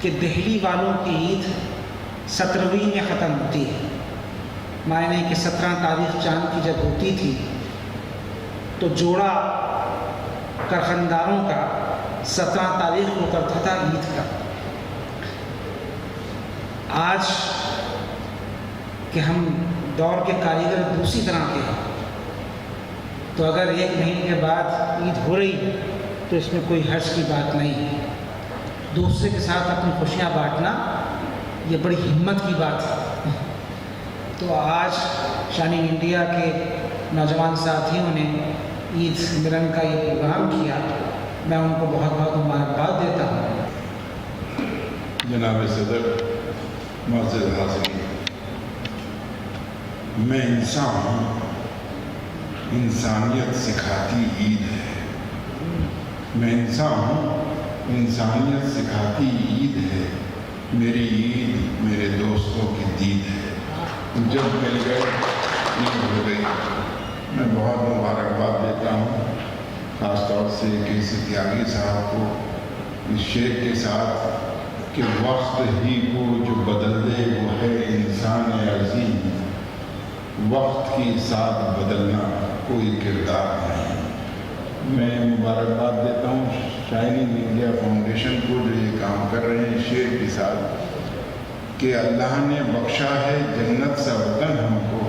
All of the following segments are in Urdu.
کہ دہلی والوں کی عید 17ویں میں ختم ہوتی ہے، معنی کہ 17 تاریخ چاند کی جب ہوتی تھی تو جوڑا کارخانداروں کا 17 تاریخ کو کرتا تھا عید کا۔ آج کہ ہم دور کے کاریگر دوسری طرح کے ہیں، تو اگر 1 مہینے کے بعد عید ہو رہی ہے تو اس میں کوئی حرج کی بات نہیں ہے۔ دوسرے کے ساتھ اپنی خوشیاں بانٹنا یہ بڑی ہمت کی بات ہے۔ تو آج شائننگ انڈیا کے نوجوان ساتھیوں نے عید ملن کا یہ پروگرام کیا، میں ان کو بہت بہت مبارکباد دیتا ہوں۔ جناب صدر، معزز حاضرین، میں انسان ہوں، انسانیت سکھاتی عید ہے۔ میں انسان ہوں، انسانیت سکھاتی عید ہے۔ میری عید میرے دوستوں کی دید ہے۔ جب مل گئے عید ہو گئی۔ میں بہت مبارکباد دیتا ہوں، خاص طور سے کیسی تیاگی صاحب کو اس شعر کے ساتھ کہ وقت ہی کو جو بدل دے وہ ہے انسان عظیم، وقت کے ساتھ بدلنا کوئی کردار نہیں۔ میں مبارکباد دیتا ہوں شائننگ انڈیا فاؤنڈیشن کو جو یہ کام کر رہے ہیں شعر کے ساتھ کہ اللہ نے بخشا ہے جنت سا وطن ہم کو،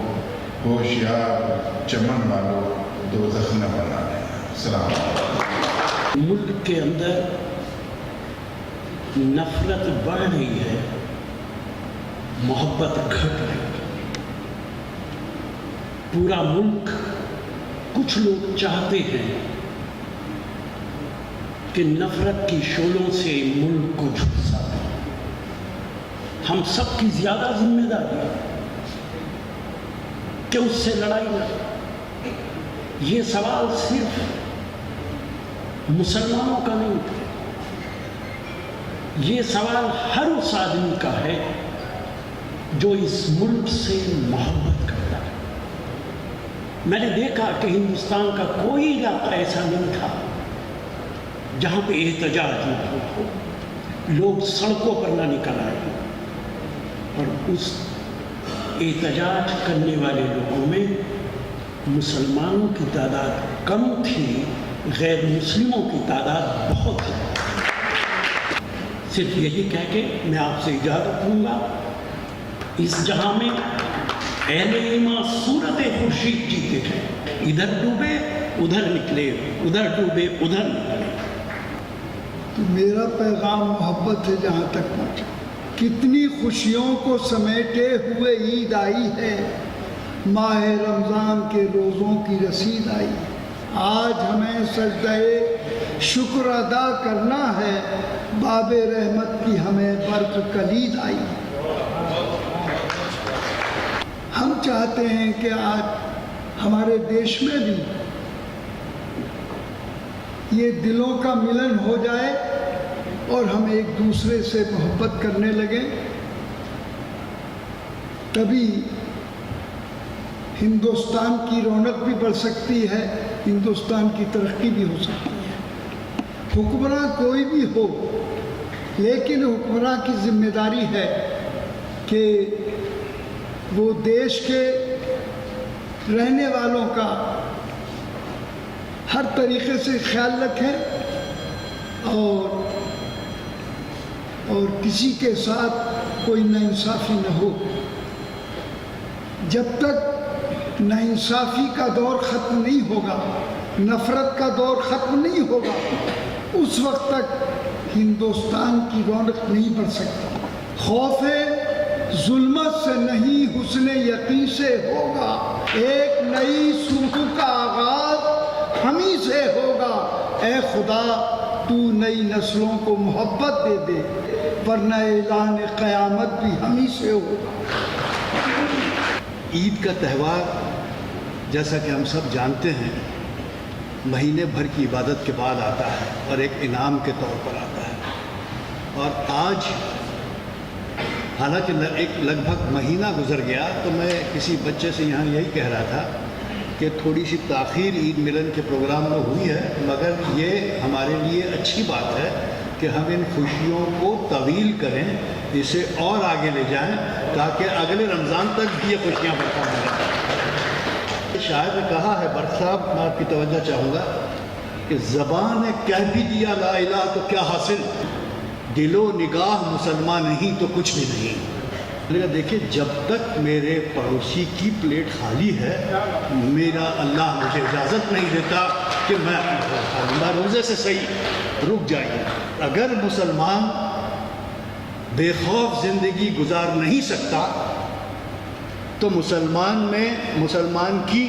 ہوشیار چمن والوں دوزخ نہ بنا دینا۔ السلام علیکم۔ ملک کے اندر نفرت بڑھ رہی ہے، محبت گھٹ رہی ہے۔ پورا ملک، کچھ لوگ چاہتے ہیں کہ نفرت کی شعلوں سے ملک کو جھلسا دیں۔ ہم سب کی زیادہ ذمہ داری ہے کہ اس سے لڑائی نہ ہو۔ یہ سوال صرف مسلمانوں کا نہیں ہے، یہ سوال ہر اس آدمی کا ہے جو اس ملک سے محبت کرتا ہے۔ میں نے دیکھا کہ ہندوستان کا کوئی علاقہ ایسا نہیں تھا جہاں پہ احتجاج نہ ہو، لوگ سڑکوں پر نہ نکل آئے، اور اس احتجاج کرنے والے لوگوں میں مسلمانوں کی تعداد کم تھی، غیر مسلموں کی تعداد بہت ہے۔ صرف یہی کہہ کے میں آپ سے اجازت دوں گا، اس جہاں میں اہل ایمان صورت خورشید جیتے ہیں، ادھر ڈوبے ادھر نکلے، ادھر ڈوبے ادھر نکلے۔ تو میرا پیغام محبت سے جہاں تک پہنچا، کتنی خوشیوں کو سمیٹے ہوئے عید آئی ہے، ماہ رمضان کے روزوں کی رسید آئی ہے۔ آج ہمیں سجدہ شکر ادا کرنا ہے، باب رحمت کی ہمیں برق کلید آئی ہے۔ ہم چاہتے ہیں کہ آج ہمارے دیش میں بھی یہ دلوں کا ملن ہو جائے اور ہم ایک دوسرے سے محبت کرنے لگیں، تبھی ہندوستان کی رونق بھی بڑھ سکتی ہے، ہندوستان کی ترقی بھی ہو سکتی ہے۔ حکمراں کوئی بھی ہو، لیکن حکمراں کی ذمہ داری ہے کہ وہ دیش کے رہنے والوں کا ہر طریقے سے خیال رکھیں اور کسی کے ساتھ کوئی ناانصافی نہ ہو۔ جب تک ناانصافی کا دور ختم نہیں ہوگا، نفرت کا دور ختم نہیں ہوگا، اس وقت تک ہندوستان کی رونق نہیں بڑھ سکتی۔ خوف ظلمت سے نہیں، حسن یقین سے ہوگا، ایک نئی صبح کا آغاز ہمیں سے ہوگا۔ اے خدا تو نئی نسلوں کو محبت دے دے، ورنہ اعلان قیامت بھی ہمیں سے ہوگا۔ عید کا تہوار جیسا کہ ہم سب جانتے ہیں مہینے بھر کی عبادت کے بعد آتا ہے اور ایک انعام کے طور پر آتا ہے، اور آج حالانکہ لگ بھگ مہینہ گزر گیا تو میں کسی بچے سے یہاں یہی کہہ رہا تھا کہ تھوڑی سی تاخیر عید ملن کے پروگرام میں ہوئی ہے، مگر یہ ہمارے لیے اچھی بات ہے کہ ہم ان خوشیوں کو طویل کریں, اسے اور آگے لے جائیں تاکہ اگلے رمضان تک بھی یہ خوشیاں برقرار رہیں. شاعر نے کہا ہے, برق صاحب میں آپ کی توجہ چاہوں گا, کہ زبان نے کہہ بھی دیا لا الہ تو کیا حاصل, دل و نگاہ مسلمان نہیں تو کچھ بھی نہیں. لیکن دیکھیں, جب تک میرے پڑوسی کی پلیٹ خالی ہے, میرا اللہ مجھے اجازت نہیں دیتا کہ میں اپنا کھا لوں. روزے سے صحیح رک جائیے. اگر مسلمان بے خوف زندگی گزار نہیں سکتا تو مسلمان کی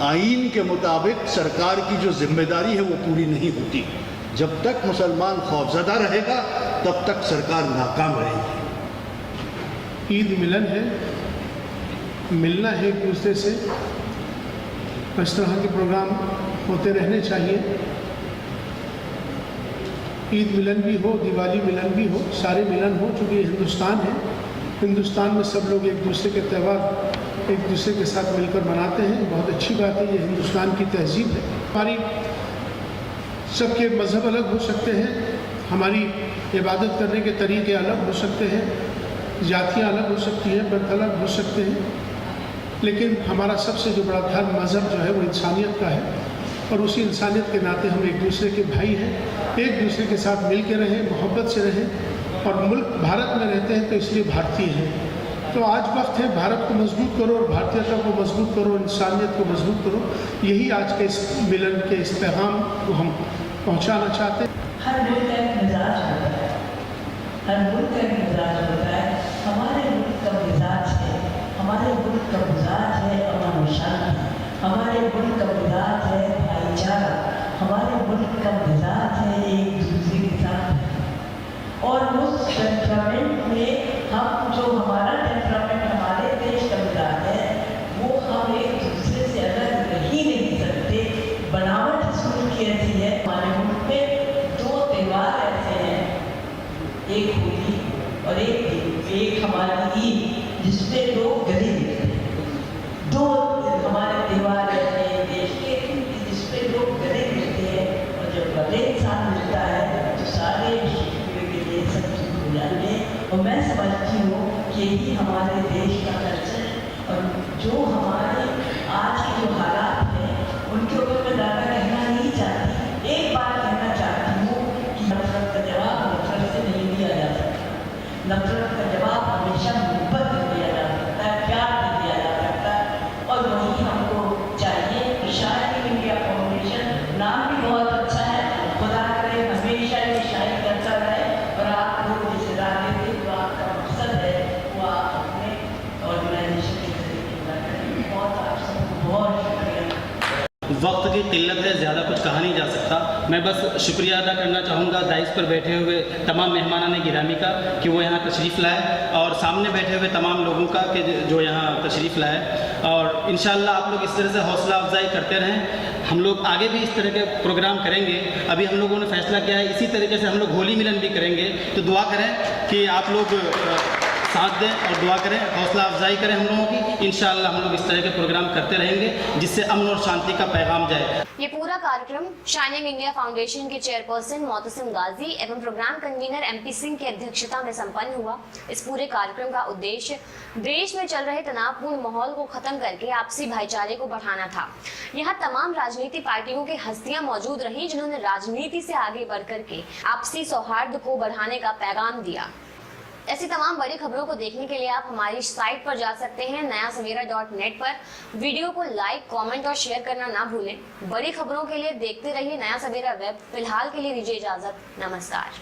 آئین کے مطابق سرکار کی جو ذمہ داری ہے وہ پوری نہیں ہوتی. جب تک مسلمان خوفزدہ رہے گا تب تک سرکار ناکام رہے گی. عید ملن ہے, ملنا ہے ایک دوسرے سے, اس طرح کے پروگرام ہوتے رہنے چاہیے. عید ملن بھی ہو, دیوالی ملن بھی ہو, سارے ملن ہو, چونکہ یہ ہندوستان ہے. ہندوستان میں سب لوگ ایک دوسرے کے تہوار ایک دوسرے کے ساتھ مل کر مناتے ہیں. بہت اچھی بات ہے, یہ ہندوستان کی تہذیب ہے. ہماری سب کے مذہب الگ ہو سکتے ہیں, ہماری عبادت کرنے کے طریقے الگ ہو سکتے ہیں, جاتیاں الگ ہو سکتی ہیں, برت الگ ہو سکتے ہیں, لیکن ہمارا سب سے جو بڑا دھرم مذہب جو ہے وہ انسانیت کا ہے. اور اسی انسانیت کے ناطے ہم ایک دوسرے کے بھائی ہیں. ایک دوسرے کے ساتھ مل کے رہیں, محبت سے رہیں. اور ملک بھارت میں رہتے ہیں تو اس لیے بھارتی ہیں. تو آج وقت ہے بھارت کو مضبوط کرو, اور بھارتیتا کو مضبوط کرو, انسانیت کو مضبوط کرو. یہی آج کے اس ملن کے اس پیغام کو ہم پہنچانا چاہتے ہیں. ہر ملک کا ایک مزاج ہوتا ہے, ہر ملک کا ایک مزاج ہوتا ہے. ہمارے ملک کا مزاج ہے, ہمارے ملک کا مزاج ہے امن و شانتی. ہمارے ملک کا مزاج ہے بھائی چارہ. ہمارے ملک کا مزاج ہے ایک دوسرے کے ساتھ. اور اس ٹیمپرامنٹ میں ہم جو ہمارا ٹیمپرامنٹ ہمارے دیش کا مزاج ہے وہ ہم ایک دوسرے سے الگ رہ ہی نہیں سکتے. بناوٹ اس ملک کی ایسی ہے. ہمارے ملک میں دو تہوار ایسے ہیں, ایک ہولی اور ایک ہماری عید, جس پہ لوگ گلے ملتے ہیں. دو ہمارے تہوار ایسے ہیں دیش کے جس پہ لوگ گلے ملتے ہیں. اور جب گلے انسان ملتا ہے تو سارے سب چیز ہو جاتے ہیں. اور میں سمجھتی ہوں کہ یہی ہمارے دیش کا کلچر ہے. اور جو ہمارے آج کے جو حالات ہیں ان کے اوپر میں زیادہ کہنا نہیں چاہتی. ایک بات کہنا چاہتی ہوں کہ نفرت کا جواب نفرت سے نہیں دیا جا سکتا. نفرت کا جواب ہمیشہ محبت سے دیا جا سکتا ہے, پیار سے دیا جا سکتا ہے. اور وہی ہم کو چاہیے. شاعری انڈیا فاؤنڈیشن نام بھی بہت اچھا ہے. خدا کرے ہمیشہ یہ شاعری کرتا رہے. اور آپ لوگ جس ادارے میں جو آپ کا مقصد ہے وہ آپ اپنے آرگنائزیشن کے ذریعے پورا کریں. بہت آپ سب کو بہت شکریہ. وقت کی قلت ہے, زیادہ کچھ کہا نہیں جا سکتا. میں بس شکریہ ادا کرنا چاہوں گا دائز پر بیٹھے ہوئے تمام مہمانان گرامی کا کہ وہ یہاں تشریف لائے, اور سامنے بیٹھے ہوئے تمام لوگوں کا کہ جو یہاں تشریف لائے. اور انشاءاللہ آپ لوگ اس طرح سے حوصلہ افزائی کرتے رہیں. ہم لوگ آگے بھی اس طرح کے پروگرام کریں گے. ابھی ہم لوگوں نے فیصلہ کیا ہے اسی طریقے سے ہم لوگ ہولی ملن بھی کریں گے. تو دعا کریں کہ آپ لوگ ساتھ دیں اور دعا کریں, حوصلہ افزائی کریں ہم لوگوں کی. انشاءاللہ ہم لوگ اس طرح کے پروگرام کرتے رہیں گے جس سے امن اور شانتی کا پیغام جائے. یہ پورا کارکرم شائننگ انڈیا فاؤنڈیشن کے چیئرپرسن محتسم غازی ایوم program convener M P Singh کی ادھیکشتا میں سمپن ہوا. اس پورے کارکرم کا ادیش دیش میں چل رہے تناؤپورن ماحول کو ختم کر کے آپسی بھائی چارے کو بڑھانا تھا. یہاں تمام راجنیتی پارٹیوں کی ہستیاں موجود رہیں جنہوں نے راجنیتی سے آگے بڑھ کر کے آپسی سوہارد کو بڑھانے کا پیغام دیا. ایسی تمام بڑی خبروں کو دیکھنے کے لیے آپ ہماری سائٹ پر جا سکتے ہیں nayasavera.net پر. ویڈیو کو لائک, کامنٹ اور شیئر کرنا نہ بھولیں. بڑی خبروں کے لیے دیکھتے رہیے نیا سویرا ویب. فی الحال کے لیے دیجیے اجازت. نمسکار.